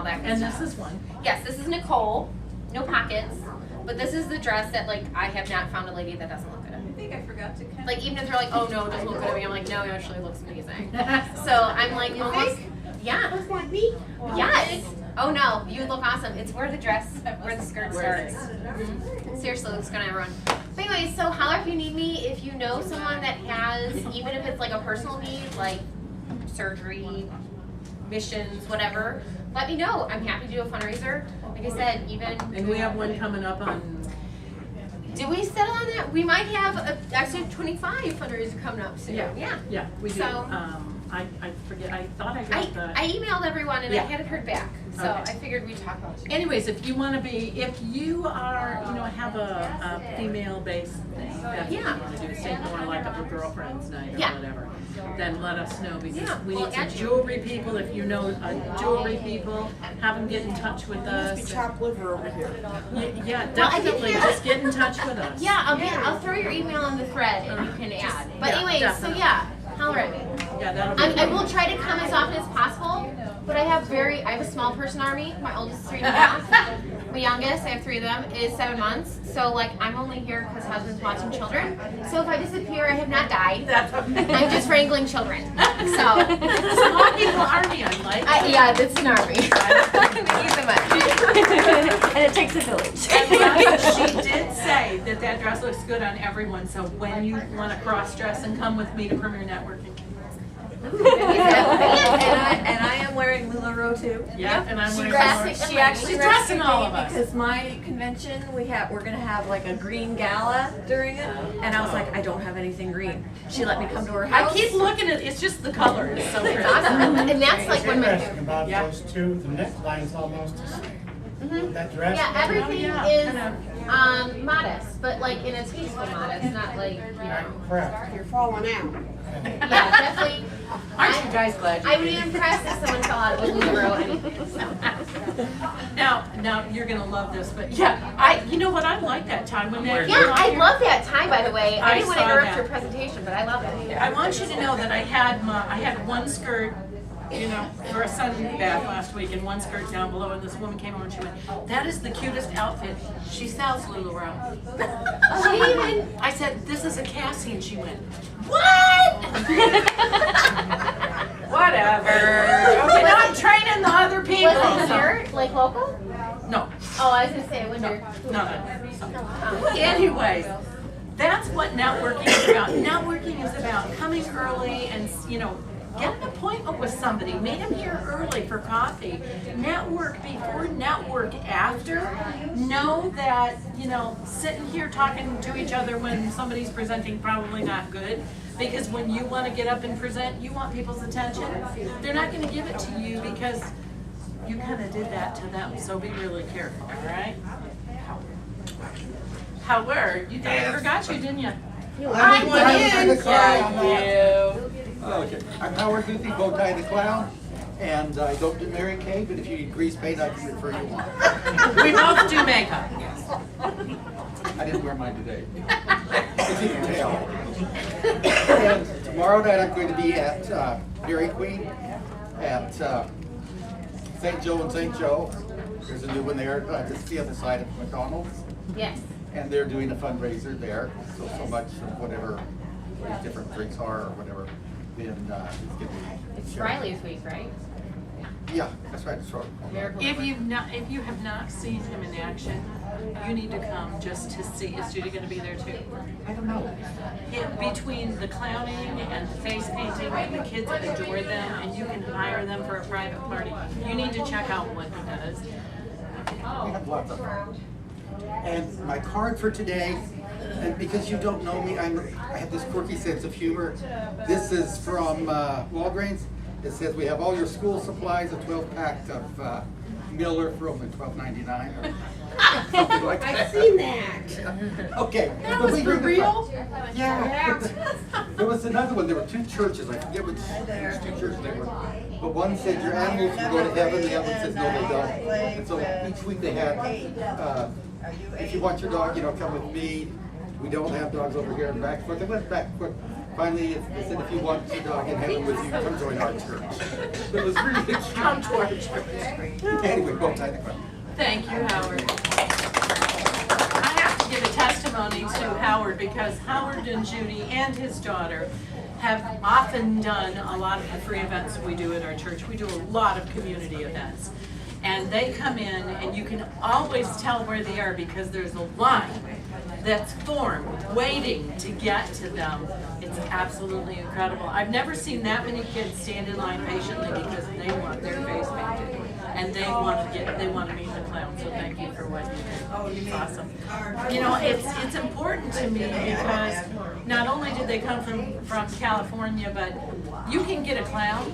all that good And stuff. this is one. Yes, this is Nicole. No pockets. But this is the dress that, like, I have not found a lady that doesn't look good. I think I forgot to cut. Like, even if they're like, oh no, it doesn't look good on me, I'm like, no, it actually looks amazing. So I'm like, almost, yeah. Looks like me. Yes. Oh no, you would look awesome. It's where the skirt starts. Mm-hmm. Seriously, looks good on everyone. But anyway, so holler if you need me. If you know someone that has, even if it's like a personal need, like surgery, missions, whatever, let me know. I'm happy to do a fundraiser. Like I said, even. And we have one coming up on. Did we settle on that? We might have actually 25 fundraiser coming up soon. Yeah, we do. So, I forget. I thought I got the. I emailed everyone and I hadn't heard back, so Okay. I figured we'd talk about it. Anyways, if you want to be, if you are, have a female-based thing that you want to do, say more like a girlfriend's night or whatever, then let us know because we need some jewelry people. If you know jewelry people, have them get in touch with us. Chopped liver over here. Yeah, definitely. Just get in touch with us. Yeah, I'll throw your email in the thread and you can add. But anyways, definitely. so yeah, holler at me. Yeah, that'll be I will try to come as often as possible, but I have a small person army. My oldest is 3.5. My youngest, I have 3 of them, is 7 months. So like I'm only here because husband's watching children. So if I disappear, I have not died. That's okay. I'm just wrangling children. So small people army, I like. yeah, it's an army. Thank you so much. And it takes a village. And she did say that dress looks good on everyone. So when you want to cross dress and come with me to Premier Networking. And I am wearing LuLaRoe too. Yeah, and I'm She wearing dressed- She actually She's dressed dressing me all of us. because my convention we're gonna have like a green gala during it, and I was like, I don't have anything green. She let me come to her I house. keep looking at it's just the color. It's so pretty. Awesome. And that's like What's when interesting about Yeah. those two, the neckline's almost the same. Mhm. That dress. Yeah, everything Yeah, is modest, but like in a tasteful modest, not like Correct. You're falling out. yeah, definitely. Aren't you guys glad? I would be impressed if someone fell out with LuLaRoe anything. So. Now you're gonna love this, but yeah, you know what? I like that time when they're. Yeah, I love that tie, by the way. I I didn't want to saw interrupt that. your presentation, but I love it. I want you to know that I had one skirt, for a sun bath last week, and one skirt down below, and this woman came over and she went, "That is the cutest outfit." She sells LuLaRoe. I said, "This is a Cassie," and she went, "What?" Whatever. Okay, now I'm training the other people. Was it so- here, like local? No. Oh, I was gonna say, I wonder. No. Anyways, that's what networking is about. Networking is about coming early and, get an appointment with somebody. Meet them here early for coffee. Network before, network after. Know that, sitting here talking to each other when somebody's presenting probably not good. Because when you want to get up and present, you want people's attention. They're not going to give it to you because you kind of did that to them. So be really careful, all right? Howard, you thought I forgot you, didn't you? I'm the Yeah, you. Okay, I'm Howard Boothie, Bow Tie the Clown, and I don't do Mary Kay, but if you need grease paint, I can refer you on. We both do makeup. I didn't wear mine today. As you can tell. And tomorrow night I'm going to be at Dairy Queen at St. Joe and St. Joe. There's a new one there, just the other side of McDonald's. Yes. And they're doing a fundraiser there, so much of whatever these different drinks are or whatever, then it's going to be. It's Riley's week, right? Yeah, that's right, that's right. If you have not seen him in action, you need to come just to see. Is Judy going to be there too? I don't know. Between the clowning and the face painting, and the kids adore them, and you can hire them for a private party. You need to check out what he does. We have lots of them. And my card for today, and because you don't know me, I have this quirky sense of humor. This is from Walgreens. It says we have all your school supplies, a 12-pack of Miller for only $12.99 or something like that. I've seen that. Okay. That but was we for bring the real? fun- Yeah. There was another one. There were 2 churches. I forget which 2 churches they were. But one said your animals will go to heaven. The other one says no, they don't. And so each week they had, if you want your dog, come with me. We don't have dogs over here in back foot. They went back foot finally, they said if you want to go, I can hang with you, come join our church. It was really cute. Come to our church. Anyway, go tie the crown. Thank you, Howard. I have to give a testimony to Howard because Howard and Judy and his daughter have often done a lot of the free events we do at our church. We do a lot of community events. And they come in and you can always tell where they are because there's a line that's formed waiting to get to them. It's absolutely incredible. I've never seen that many kids stand in line patiently because they want their face painted. And they want to meet the clown, so thank you for what you did. It's awesome. You know, it's important to me because not only did they come from California, but you can get a clown,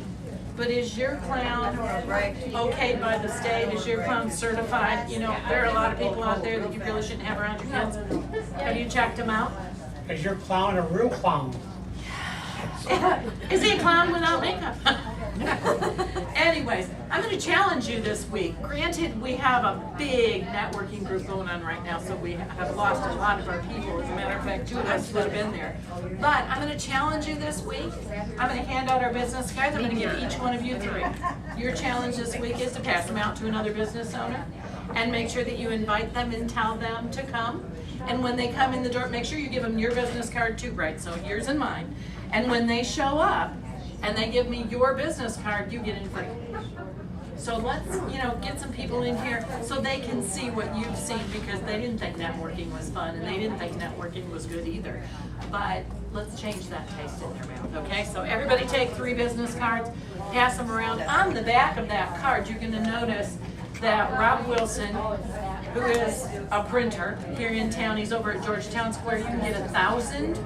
but is your clown okayed by the state? Is your clown certified? You know, there are a lot of people out there that you really shouldn't have around your kids. Have you checked them out? Is your clown a real clown? Is he a clown without makeup? Anyways, I'm going to challenge you this week. Granted, we have a big networking group going on right now, so we have lost a lot of our people. As a matter of fact, 2 of us would have been there. But I'm going to challenge you this week. I'm going to hand out our business cards. I'm going to give each one of you 3. Your challenge this week is to pass them out to another business owner and make sure that you invite them and tell them to come. And when they come in the door, make sure you give them your business card too, right? So yours and mine. And when they show up and they give me your business card, you get in free. So let's, get some people in here so they can see what you've seen because they didn't think networking was fun and they didn't think networking was good either. But let's change that taste in their mouth, okay? So everybody take 3 business cards, pass them around. On the back of that card, you're gonna notice that Rob Wilson, who is a printer here in town, he's over at Georgetown Square. You can get 1,000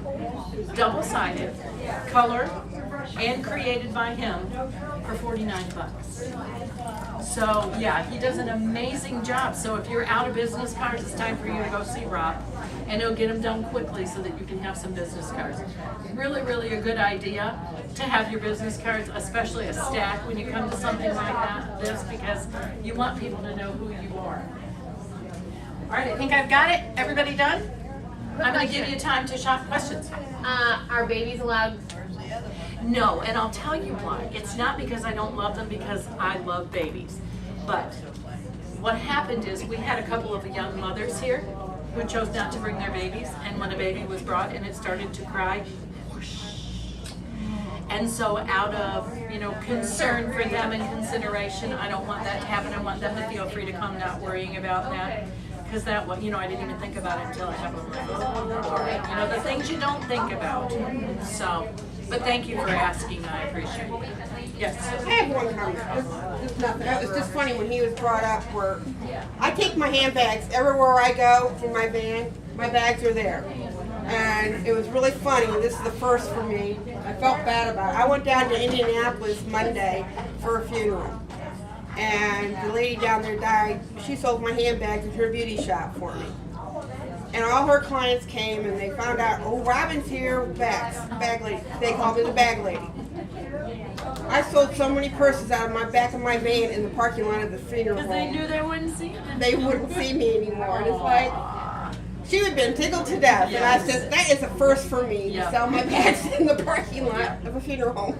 double-sided, color, and created by him for $49. So yeah, he does an amazing job. So if you're out of business cards, it's time for you to go see Rob, and he'll get them done quickly so that you can have some business cards. Really, really a good idea to have your business cards, especially a stack when you come to something like this, because you want people to know who you are. All right, I think I've got it. Everybody done? I'm going to give you time to shop. Questions? Are babies allowed? No, and I'll tell you why. It's not because I don't love them, because I love babies. But what happened is we had a couple of young mothers here who chose not to bring their babies, and when a baby was brought and it started to cry, whoosh. And so out of, concern for them and consideration, I don't want that to happen. I want them to feel free to come, not worrying about that. Because that, I didn't even think about it until I have them. The things you don't think about. So, but thank you for asking. I appreciate it. Yes. I have one comment. It's nothing. It was just funny when he was brought up where I take my handbags everywhere I go in my van. My bags are there. And it was really funny. This is the first for me. I felt bad about it. I went down to Indianapolis Monday for a funeral. And the lady down there died. She sold my handbags at her beauty shop for me. And all her clients came and they found out, oh, Robin's here with bags, bag lady. They called me the bag lady. I sold so many purses out of my back of my van in the parking lot of the funeral home. Because they knew they wouldn't see them. They wouldn't see me anymore. And it's like, she would have been tickled to death. Yes. And I said, that is a first for me to sell my bags in the parking lot of a funeral home.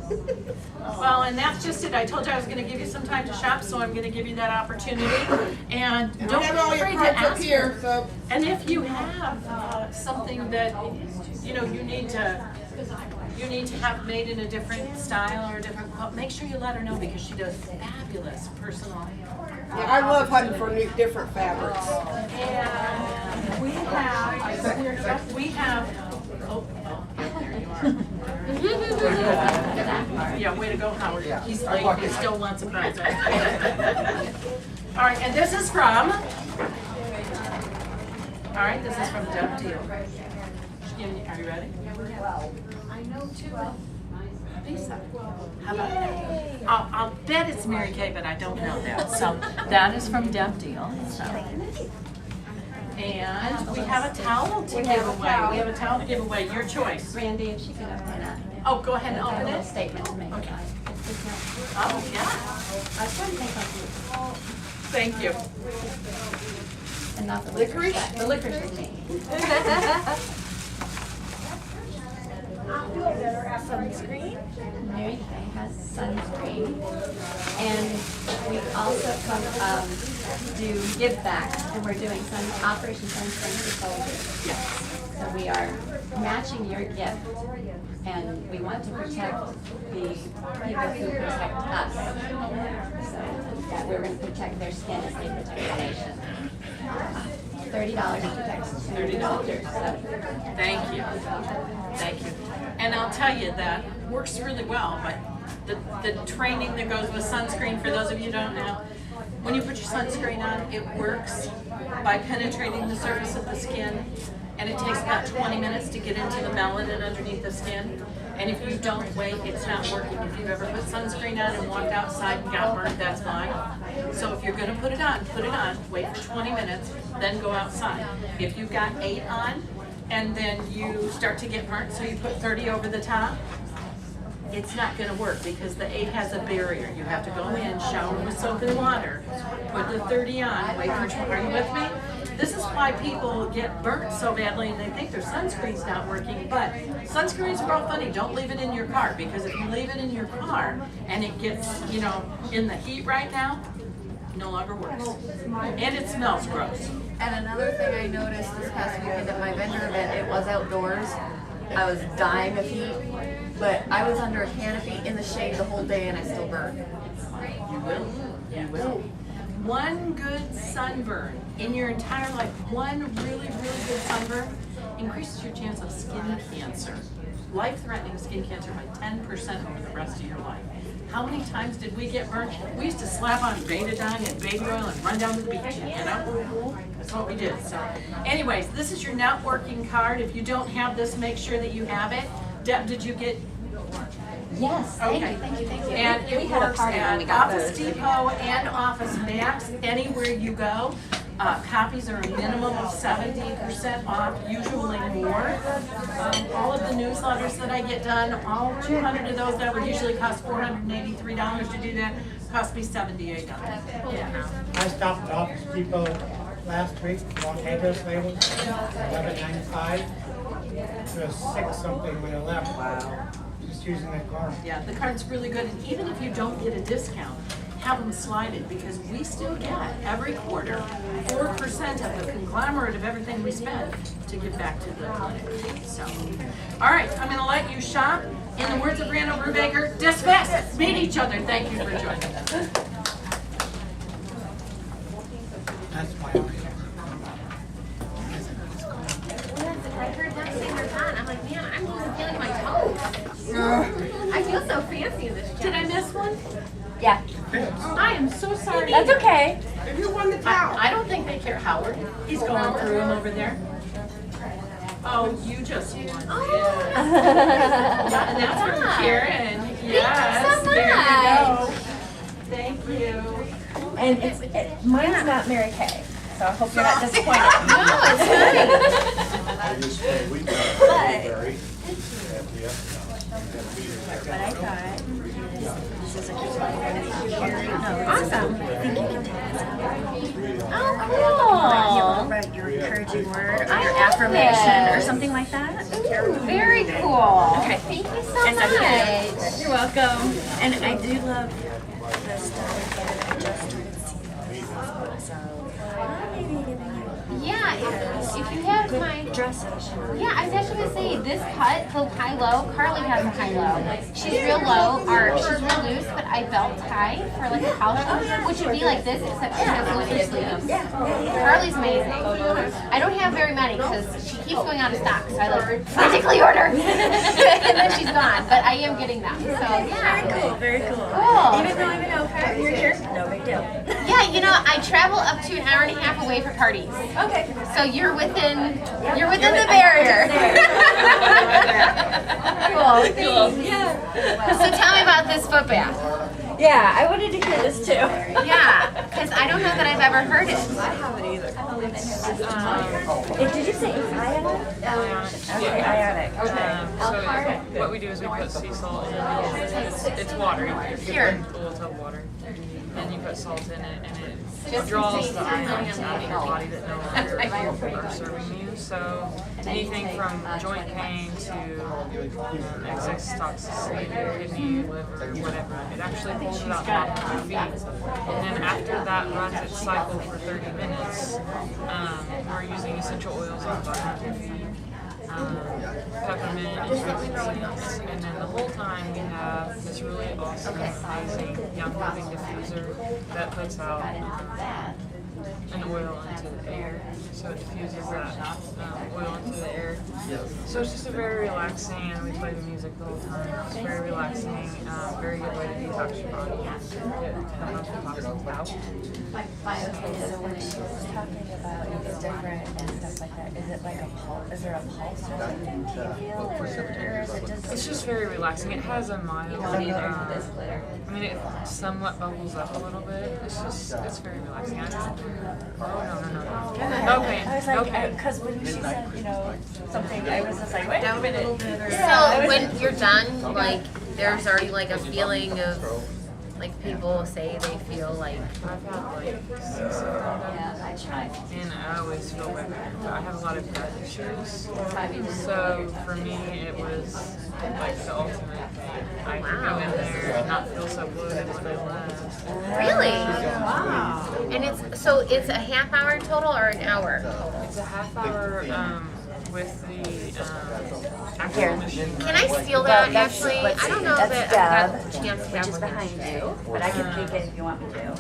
Well, and that's just it. I told you I was going to give you some time to shop, so I'm going to give you that opportunity. And don't I have be all your afraid to cards up ask here, her. so. And if you have something that you need to have made in a different style or a different, make sure you let her know because she does fabulous personal. Yeah, I love hunting for new, different fabrics. And we have. Oh, there you are. Yeah, way to go, Howard. He's late. He still wants a prize. All right, and this is from. All right, this is from Deb Deal. Are you ready? I know too. Lisa. How about that? I'll bet it's Mary Kay, but I don't know that. So that is from Deb Deal. So. And we have a towel to give away. We have a towel to give away. Your choice. Randy, if she could open it. Oh, go ahead and open A it. statement to make. Okay. It's just not. Oh, yeah. I was trying to think of Thank you. you. And not the Licorice? The licorice is me. sunscreen. Mary Kay has sunscreen. And we also do give back, and we're doing Operation Sunscreen for Soldiers. Yes. So we are matching your gift, and we want to protect the people who protect us. So that we're going to protect their skin as they protect the nation. $30 to protect soldiers. So Thank you. Thank you. And I'll tell you, that works really well, but the training that goes with sunscreen, for those of you who don't know, when you put your sunscreen on, it works by penetrating the surface of the skin, and it takes about 20 minutes to get into the melanin underneath the skin. And if you don't wait, it's not working. If you've ever put sunscreen on and walked outside and got burned, that's fine. So if you're gonna put it on, wait for 20 minutes, then go outside. If you've got 8 on, and then you start to get burnt, so you put 30 over the top, it's not gonna work because the 8 has a barrier. You have to go in, shower with soap and water, put the 30 on, wait for 20, are you with me? This is why people get burnt so badly and they think their sunscreen's not working, but sunscreens are all funny. Don't leave it in your car, because if you leave it in your car and it gets, in the heat right now, no longer works. And it smells gross. And another thing I noticed this past weekend at my vendor event, it was outdoors. I was dying of heat, but I was under a canopy in the shade the whole day and I still burned. You will. You will. One good sunburn in your entire life, one really, really good sunburn, increases your chance of skin cancer, life-threatening skin cancer by 10% over the rest of your life. How many times did we get burnt? We used to slap on betadine and baby oil and run down to the beach, That's what we did. So, anyways, this is your networking card. If you don't have this, make sure that you have it. Deb, did you get? yes, Okay. thank you. And it works at Office Depot and Office Max, anywhere you go. Copies are a minimum of 70% off, usually more. All of the newsletters that I get done, all 200 of those that would usually cost $483 to do that, cost me $78. Yeah. I stopped at Office Depot last week, bought haters labels, $11.95. It was $6 something when I left. Wow. Just using that card. Yeah, the card's really good, and even if you don't get a discount, have them slided, because we still get every quarter 4% of the conglomerate of everything we spend to give back to the clinic. So, all right, I'm going to let you shop. In the words of Randall Brubaker, dismiss. Meet each other. Thank you for joining us. That's my only. I heard them say they're done. I'm like, man, I'm just feeling my toes. I feel so fancy in this jacket. Did I miss one? Yeah, I am so sorry. that's okay. Who won the towel? I don't think they care, Howard. He's going through them over there. Oh, you just won. Oh, Yeah, and that's from Karen. Yes, so there much. you go. Thank you. And mine's not Mary Kay, so I hope you're not disappointed. no, it's fine. But I thought this is a good one. Awesome. Oh, cool. Write your encouraging word or your affirmation or something like that. Very cool. Okay. Thank you so And much. You're welcome. And I do love the stuff that I just started seeing. So maybe giving you Yeah, if you have my dresses. yeah, I was actually gonna say this cut, the high low. Carly has a high low. She's real low, or she's real loose, but I belt tie for like a collar, which would be like this, except she has looser sleeves. Carly's amazing. I don't have very many because she keeps going out of stock, so I like frantically order, and then she's gone. But I am getting them. So yeah, Very cool. cool. Even though I'm in Oakland, you're here. No big deal. Yeah, I travel up to an hour and a half away for parties. Okay. So you're within the barrier. Cool. Yeah. So tell me about this foot bath. Yeah, I wanted to hear this too. Yeah, because I don't know that I've ever heard it. I haven't either. Did you say it's ionic? Okay, ionic. Okay. So what we do is we put sea salt in it. It's water. You Here. put a little tub of water, and you put salt in it, and Just draws in the case items you're out of your not body that no longer are serving you. So anything from joint pain to excess toxicity, kidney, liver, whatever, it actually pulls it out of your feet. And then after that runs its cycle for 30 minutes, we're using essential oils on your feet. Peppermint and frankincense, and then the whole time we have this really awesome, amazing young living diffuser that puts out an oil into the air, so it diffuses that oil into the air. So it's just a very relaxing, and we play the music the whole time. It's very relaxing, very good way to detox your body and get the healthy toxins out. So when she's talking about it's different and stuff like that, is it like a pulse? Is there a pulse or something? Do you feel, or is it just? It's just very relaxing. It has a mild, I mean, it somewhat bubbles up a little bit. It's very relaxing. No. Okay, I was like, okay. because when she said, something, I was just like, wait a minute. So when you're done, like there's already like a feeling of like people say they feel like I've had like 6 of them. Yeah, I tried. And I always feel better. I have a lot of gut issues. So for me, it was like the ultimate thing. I could go in there and not feel so bloated when I left. really? Wow. And it's a half hour total or an hour total? It's a half hour with the actual machine. Can I steal that That's- actually? let's I don't see, know that's that I've got Deb, the chance to which have is one. behind you, but I can peek it if you want me to.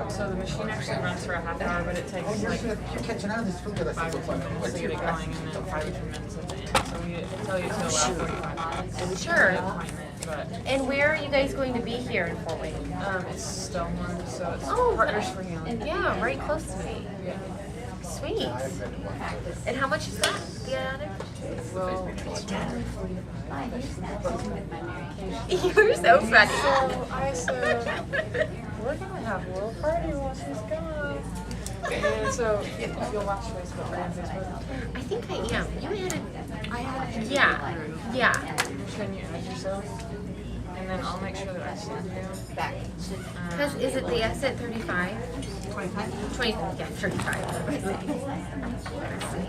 So the machine actually runs for a half hour, but it takes like You're catching on this food that I 5 or think 10 looks minutes to get it going, and then 5 or 10 minutes at the end. So we tell you to allow 45 minutes. Sure. Appointment, but And where are you guys going to be here in Fort Wayne? it's Stonewall, so it's Oh, Partners for Healing. Yeah, right close to me. Yeah. Sweet. And how much is that? The added? Well, it's You're so funny. So I said, we're gonna have a little party once he's gone. And so if you'll watch Facebook, we're on Facebook. I think I am. You added. I added you. Yeah. Can you add yourself? And then I'll make sure that I send you. Because is it the S at 35? 25. 20, yeah, 35. Let's see.